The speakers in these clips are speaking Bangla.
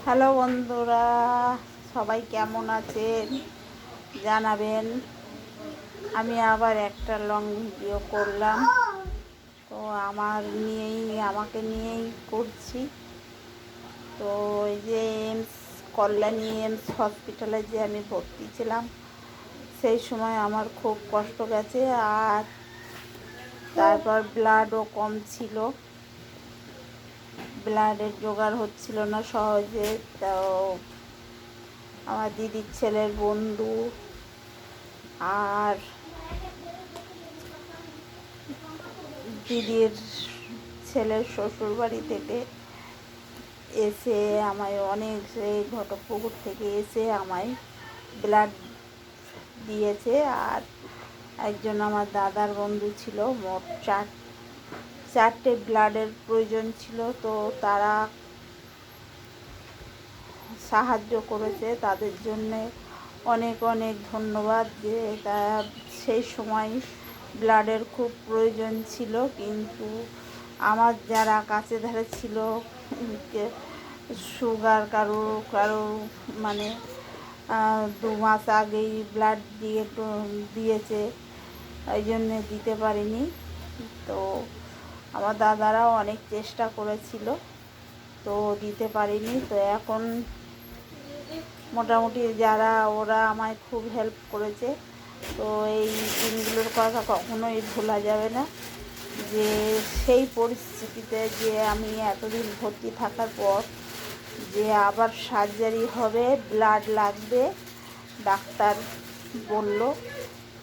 হ্যালো বন্ধুরা, সবাই কেমন আছেন জানাবেন। আমি আবার একটা লং ভিডিও করলাম, তো আমাকে নিয়েই করছি। তো এই যে কল্যাণী এমস হসপিটালে যে আমি ভর্তি ছিলাম, সেই সময় আমার খুব কষ্ট গেছে। আর তারপর ব্লাডও কম ছিল, ব্লাডের জোগাড় হচ্ছিল না সহজে। তো আমার দিদির ছেলের বন্ধু আর দিদির ছেলের শ্বশুর বাড়ি থেকে এসে আমায় সেই ঘটকপুকুর থেকে এসে আমায় ব্লাড দিয়েছে। আর একজন আমার দাদার বন্ধু ছিল। মোট চারটে ব্লাডের প্রয়োজন ছিল, তো তারা সাহায্য করেছে। তাদের জন্যে অনেক অনেক ধন্যবাদ। যে তারা সেই সময় ব্লাডের খুব প্রয়োজন ছিল, কিন্তু আমার যারা কাছে ধারে ছিল, সুগার কারো কারো মানে 2 মাস আগেই ব্লাড দিয়েছে, ওই জন্যে দিতে পারিনি। তো আমার দাদারাও অনেক চেষ্টা করেছিল, তো দিতে পারিনি। তো এখন মোটামুটি ওরা আমায় খুব হেল্প করেছে। তো এই দিনগুলোর কথা কখনোই ভোলা যাবে না, যে সেই পরিস্থিতিতে যে আমি এতদিন ভর্তি থাকার পর যে আবার সার্জারি হবে, ব্লাড লাগবে, ডাক্তার বলল,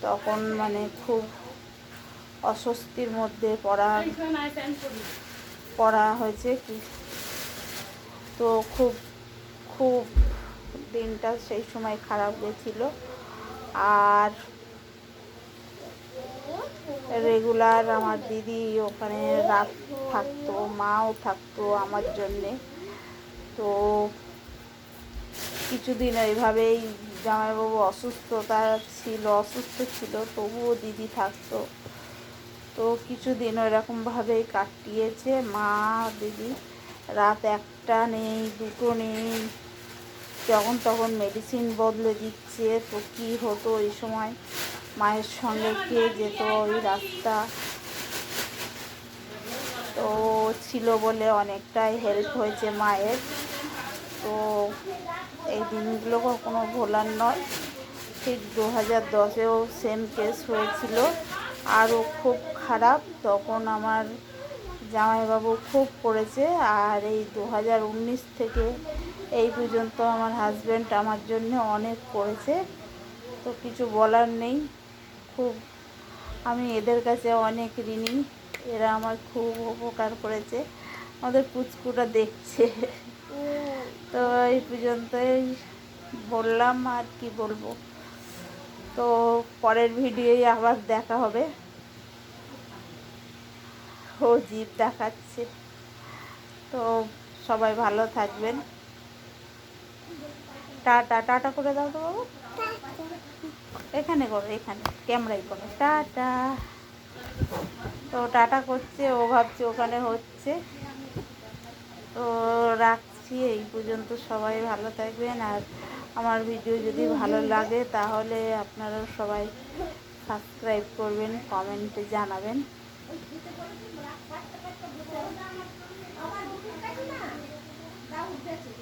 তখন মানে খুব অস্বস্তির মধ্যে পড়া হয়েছে কি। তো খুব খুব দিনটা সেই সময় খারাপ গেছিল। আর রেগুলার আমার দিদি ওখানে রাত থাকতো, মাও থাকতো আমার জন্যে। তো কিছুদিন এইভাবেই জামাইবাবু অসুস্থ ছিল, তবুও দিদি থাকতো। তো কিছুদিন ওইরকমভাবেই কাটিয়েছে মা দিদি। রাত 1টা নেই, 2টো নেই, যখন তখন মেডিসিন বদলে দিচ্ছে। তো কী হতো ওই সময়, মায়ের সঙ্গে কে যেত ওই রাস্তা। তো ছিল বলে অনেকটাই হেল্প হয়েছে মায়ের। তো এই দিনগুলো কখনো ভোলার নয়। ঠিক 2010-এও সেম কেস হয়েছিল, আরও খুব খারাপ। তখন আমার জামাইবাবু খুব পড়েছে। আর এই 2019 থেকে এই পর্যন্ত আমার হাজব্যান্ড আমার জন্য অনেক করেছে। তো কিছু বলার নেই। খুব আমি এদের কাছে অনেক ঋণী। এরা আমার খুব উপকার করেছে। আমাদের পুচকুটা দেখছে। তো এই পর্যন্তই বললাম, আর কি বলবো। তো পরের ভিডিওয় আবার দেখা হবে। ও জিভ দেখাচ্ছে। তো সবাই ভালো থাকবেন। টাটা টাটা করে দাও তো বাবু। এখানে করো, এখানে ক্যামেরাই করো, টাটা। তো টাটা করছে, ও ভাবছে ওখানে হচ্ছে। তো রাখছি এই পর্যন্ত। সবাই ভালো থাকবেন। আর আমার ভিডিও যদি ভালো লাগে তাহলে আপনারা সবাই সাবস্ক্রাইব করবেন, কমেন্টে জানাবেন।